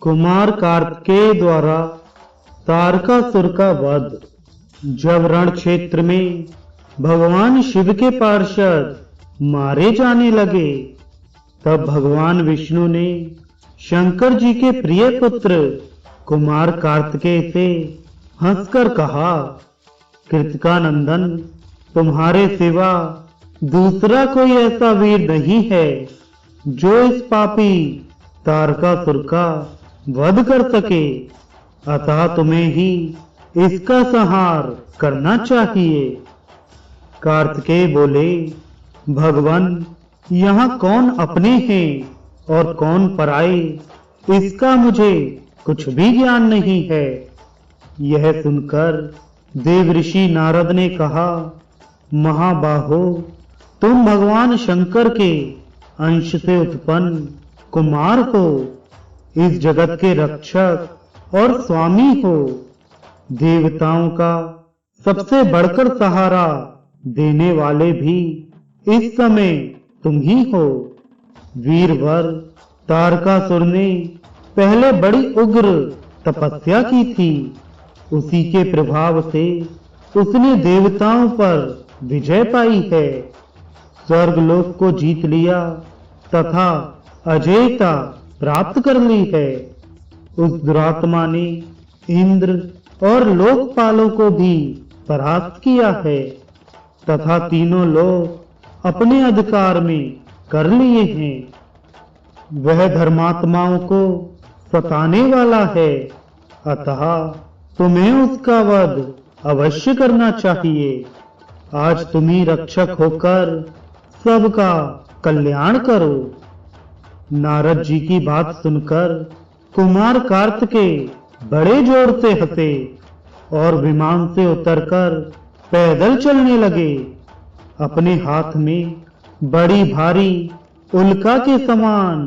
कुमार कार्तिकेय द्वारा तारकासुर का वध। जब रण क्षेत्र में भगवान शिव के पार्षद मारे जाने लगे, तब भगवान विष्णु ने शंकर जी के प्रिय पुत्र कुमार कार्तिकेय से हंसकर कहा, कृतिकानंदन, तुम्हारे सिवा दूसरा कोई ऐसा वीर नहीं है जो इस पापी तारकासुर का वध कर सके, अतः तुम्हें ही इसका संहार करना चाहिए। कार्तिकेय बोले, भगवान, यहाँ कौन अपने हैं और कौन पराए, इसका मुझे कुछ भी ज्ञान नहीं है। यह सुनकर देव ऋषि नारद ने कहा, महाबाहो, तुम भगवान शंकर के अंश से उत्पन्न कुमार हो, इस जगत के रक्षक और स्वामी हो, देवताओं का सबसे बढ़कर सहारा देने वाले भी इस समय तुम ही हो। वीरवर तारकासुर ने पहले बड़ी उग्र तपस्या की थी, उसी के प्रभाव से उसने देवताओं पर विजय पाई है, स्वर्गलोक को जीत लिया तथा अजेयता प्राप्त कर ली है। उस दुरात्मा ने इंद्र और लोकपालों को भी परास्त किया है तथा तीनों लोग अपने अधिकार में कर लिए हैं। वह धर्मात्माओं को सताने वाला है, अतः तुम्हें उसका वध अवश्य करना चाहिए। आज तुम ही रक्षक होकर सबका कल्याण करो। नारद जी की बात सुनकर कुमार कार्तिकेय बड़े जोर से हंसे और विमान से उतरकर पैदल चलने लगे। अपने हाथ में बड़ी भारी उल्का के समान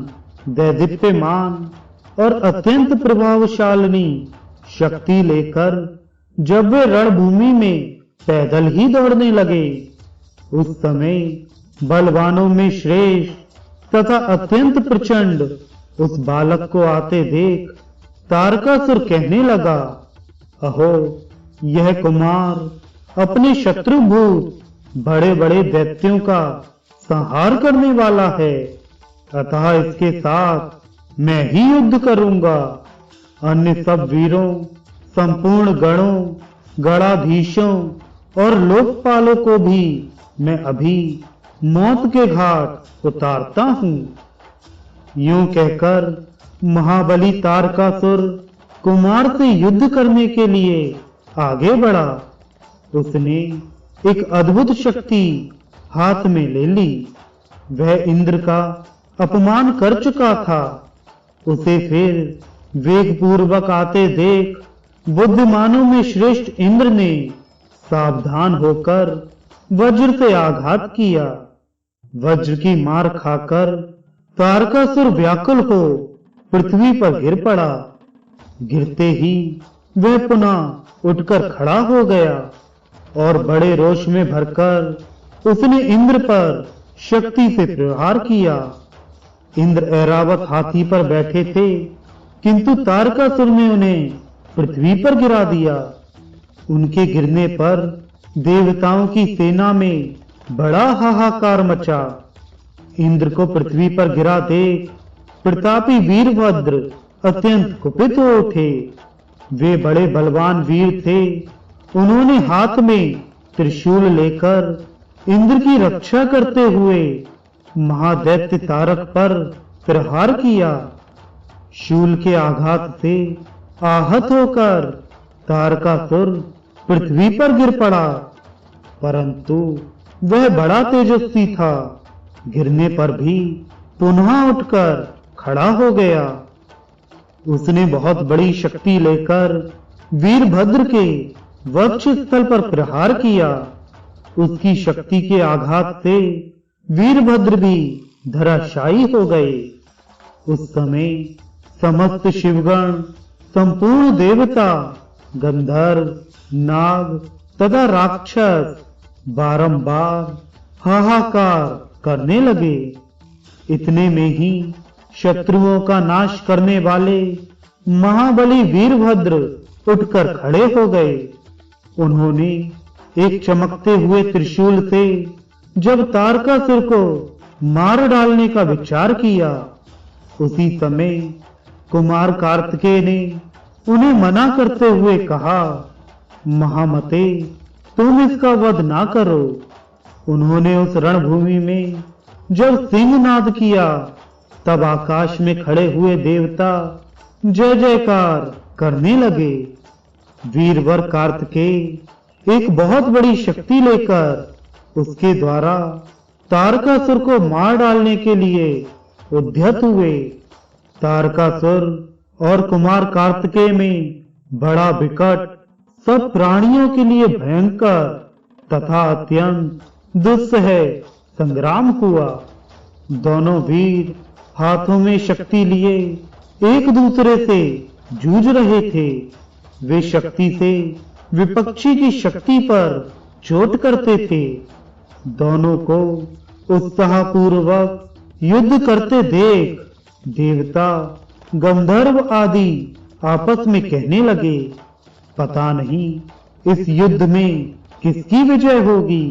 दैदीप्यमान और अत्यंत प्रभावशालिनी शक्ति लेकर जब वे रणभूमि में पैदल ही दौड़ने लगे, उस समय बलवानों में श्रेष्ठ तथा अत्यंत प्रचंड उस बालक को आते देख तारकासुर कहने लगा, अहो, यह कुमार अपने शत्रुभूत बड़े बड़े दैत्यों का संहार करने वाला है, अतः इसके साथ मैं ही युद्ध करूंगा। अन्य सब वीरों, संपूर्ण गणों, गणाधीशों और लोकपालों को भी मैं अभी मौत के घाट उतारता हूँ। यूं कहकर महाबली तारकासुर कुमार से युद्ध करने के लिए आगे बढ़ा। उसने एक अद्भुत शक्ति हाथ में ले ली। वह इंद्र का अपमान कर चुका था। उसे फिर वेगपूर्वक आते देख बुद्धिमानों में श्रेष्ठ इंद्र ने सावधान होकर वज्र से आघात किया। वज्र की मार खाकर तारकासुर व्याकुल हो पृथ्वी पर गिर पड़ा। गिरते ही वह पुनः उठकर खड़ा हो गया और बड़े रोष में भरकर उसने इंद्र पर शक्ति से प्रहार किया। इंद्र ऐरावत हाथी पर बैठे थे, किंतु तारकासुर ने उन्हें पृथ्वी पर गिरा दिया। उनके गिरने पर देवताओं की सेना में बड़ा हाहाकार मचा। इंद्र को पृथ्वी पर गिरा देख प्रतापी वीरभद्र अत्यंत कुपित हो उठे। वे बड़े बलवान वीर थे। उन्होंने हाथ में त्रिशूल लेकर इंद्र की रक्षा करते हुए महादैत्य तारक पर प्रहार किया। शूल के आघात से आहत होकर तारकासुर पृथ्वी पर गिर पड़ा, परंतु वह बड़ा तेजस्वी था। गिरने पर भी पुनः उठकर खड़ा हो गया। उसने बहुत बड़ी शक्ति लेकर वीरभद्र के वक्ष स्थल पर प्रहार किया। उसकी शक्ति के आघात से वीरभद्र भी धराशायी हो गए। उस समय समस्त शिवगण, संपूर्ण देवता, गंधर्व, नाग तथा राक्षस बारंबार हाहाकार करने लगे। इतने में ही शत्रुओं का नाश करने वाले महाबली वीरभद्र उठकर खड़े हो गए। उन्होंने एक चमकते हुए त्रिशूल से जब तारकासुर को मार डालने का विचार किया, उसी समय कुमार कार्तिकेय ने उन्हें मना करते हुए कहा, महामते, तुम इसका वध ना करो। उन्होंने उस रणभूमि में जब सिंहनाद किया, तब आकाश में खड़े हुए देवता जय जयकार करने लगे। वीरवर कार्तिकेय एक बहुत बड़ी शक्ति लेकर उसके द्वारा तारकासुर को मार डालने के लिए उद्यत हुए। तारकासुर और कुमार कार्तिकेय में बड़ा विकट, सब प्राणियों के लिए भयंकर तथा अत्यंत दुस्सह संग्राम हुआ। दोनों वीर हाथों में शक्ति लिए एक दूसरे से जूझ रहे थे। वे शक्ति से विपक्षी की शक्ति पर चोट करते थे। दोनों को उत्साहपूर्वक युद्ध करते देख देवता, गंधर्व आदि आपस में कहने लगे, पता नहीं इस युद्ध में किसकी विजय होगी।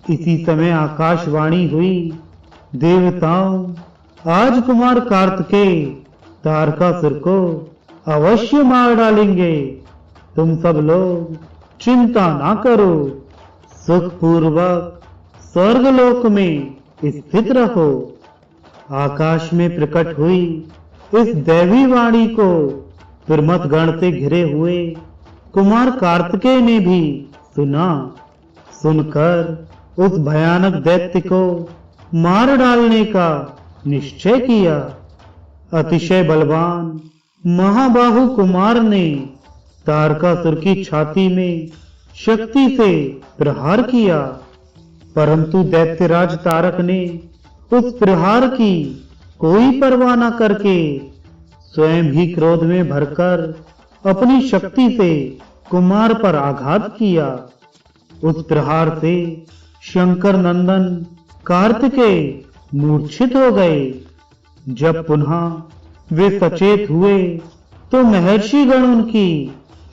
इसी समय आकाशवाणी हुई, देवताओं, आज कुमार कार्तिकेय तारकासुर को अवश्य मार डालेंगे। तुम सब लोग चिंता ना करो, सुखपूर्वक स्वर्गलोक में स्थित रहो। आकाश में प्रकट हुई इस दैवी वाणी को प्रमथ गण से घिरे हुए कुमार कार्तिकेय ने भी सुना। सुनकर उस भयानक दैत्य को मार डालने का निश्चय किया। अतिशय बलवान महाबाहु कुमार ने तारकासुर की छाती में शक्ति से प्रहार किया, परंतु दैत्यराज तारक ने उस प्रहार की कोई परवाह न करके स्वयं ही क्रोध में भरकर अपनी शक्ति से कुमार पर आघात किया। उस प्रहार से शंकर नंदन कार्तिकेय मूर्छित हो गए। जब पुनः वे सचेत हुए तो महर्षि गण उनकी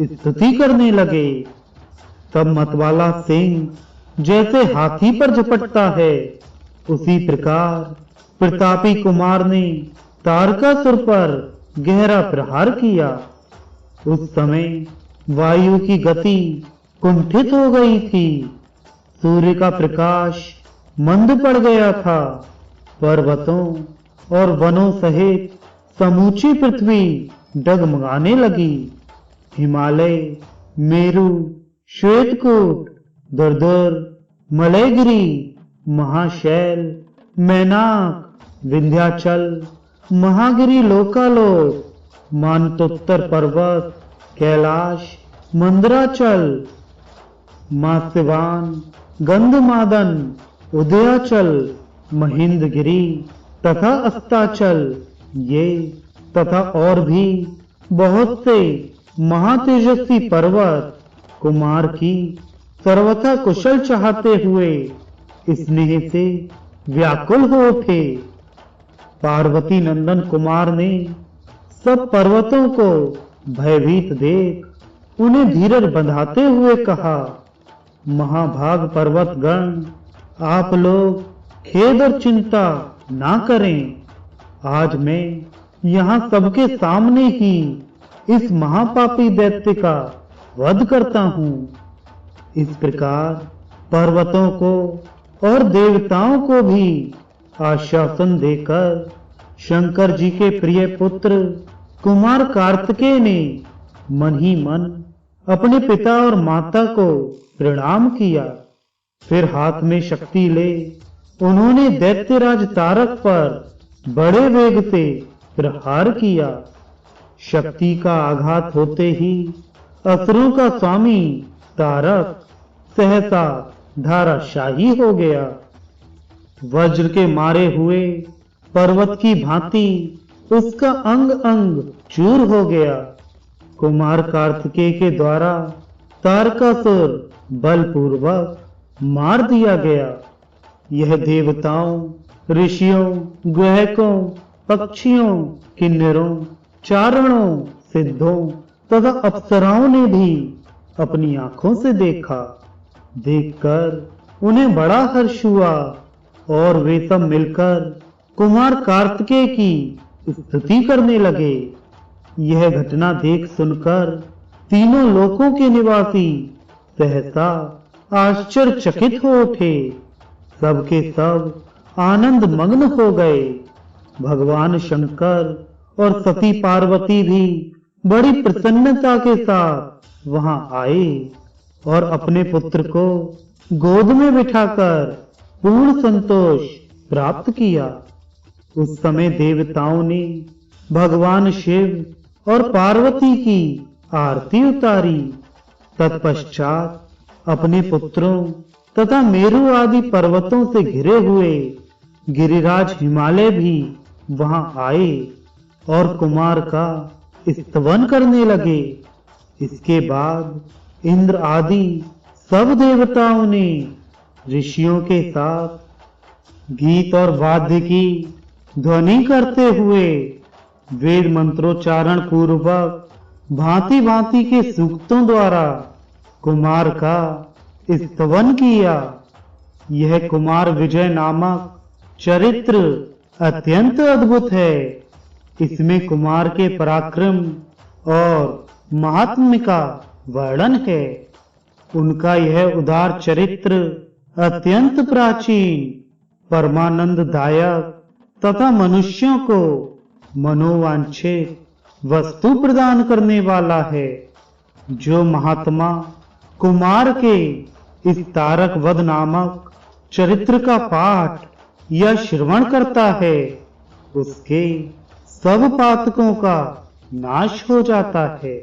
स्तुति करने लगे। तब मतवाला सिंह जैसे हाथी पर झपटता है, उसी प्रकार प्रतापी कुमार ने तारकासुर पर गहरा प्रहार किया। उस समय वायु की गति कुंठित हो गई थी। सूर्य का प्रकाश मंद पड़ गया था। पर्वतों और वनों सहित समूची पृथ्वी डगमगाने लगी। हिमालय, मेरु, श्वेतकूट, दुर्दुर, मलयगिरी, महाशैल, मैनाक, विंध्याचल, महागिरी, लोकालोक, मानतोत्तर पर्वत, कैलाश, मंदराचल, मास्यवान, गंधमादन, उदयाचल, महेंद्रगिरी तथा अस्ताचल, ये तथा और भी बहुत से महातेजस्वी पर्वत कुमार की सर्वथा कुशल चाहते हुए स्नेह से व्याकुल हो उठे। पार्वती नंदन कुमार ने सब पर्वतों को भयभीत देख उन्हें धीरज बंधाते हुए कहा, महाभाग पर्वत गण, आप लोग खेद और चिंता ना करें। आज मैं यहाँ सबके सामने ही इस महापापी दैत्य का वध करता हूँ। इस प्रकार पर्वतों को और देवताओं को भी आश्वासन देकर शंकर जी के प्रिय पुत्र कुमार कार्तिकेय ने मन ही मन अपने पिता और माता को प्रणाम किया। फिर हाथ में शक्ति ले उन्होंने दैत्यराज तारक पर बड़े वेग से प्रहार किया। शक्ति का आघात होते ही असुरों का स्वामी तारक सहसा धाराशाही हो गया। वज्र के मारे हुए पर्वत की भांति उसका अंग अंग चूर हो गया। कुमार कार्तिकेय के द्वारा तारकासुर बलपूर्वक मार दिया गया। यह देवताओं, ऋषियों, ग्रहकों, पक्षियों, किन्नरों, चारणों, सिद्धों तथा अप्सराओं ने भी अपनी आंखों से देखा। देखकर उन्हें बड़ा हर्ष हुआ और वे सब मिलकर कुमार कार्तिकेय की स्तुति करने लगे। यह घटना देख सुनकर तीनों लोकों के निवासी सहसा आश्चर्यचकित हो उठे। सबके सब आनंद मग्न हो गए। भगवान शंकर और सती पार्वती भी बड़ी प्रसन्नता के साथ वहां आए और अपने पुत्र को गोद में बिठाकर पूर्ण संतोष प्राप्त किया। उस समय देवताओं ने भगवान शिव और पार्वती की आरती उतारी। तत्पश्चात अपने पुत्रों तथा मेरु आदि पर्वतों से घिरे हुए गिरिराज हिमालय भी वहां आए और कुमार का स्तवन करने लगे। इसके बाद इंद्र आदि सब देवताओं ने ऋषियों के साथ गीत और वाद्य की ध्वनि करते हुए वेद मंत्रोच्चारण पूर्वक भांति भांति के सूक्तों द्वारा कुमार का स्तवन किया। यह कुमार विजय नामक चरित्र अत्यंत अद्भुत है। इसमें कुमार के पराक्रम और महात्म्य का वर्णन है। उनका यह उदार चरित्र अत्यंत प्राचीन, परमानंददायक तथा मनुष्यों को मनोवांछित वस्तु प्रदान करने वाला है। जो महात्मा कुमार के इस तारक वध नामक चरित्र का पाठ या श्रवण करता है, उसके सब पातकों का नाश हो जाता है।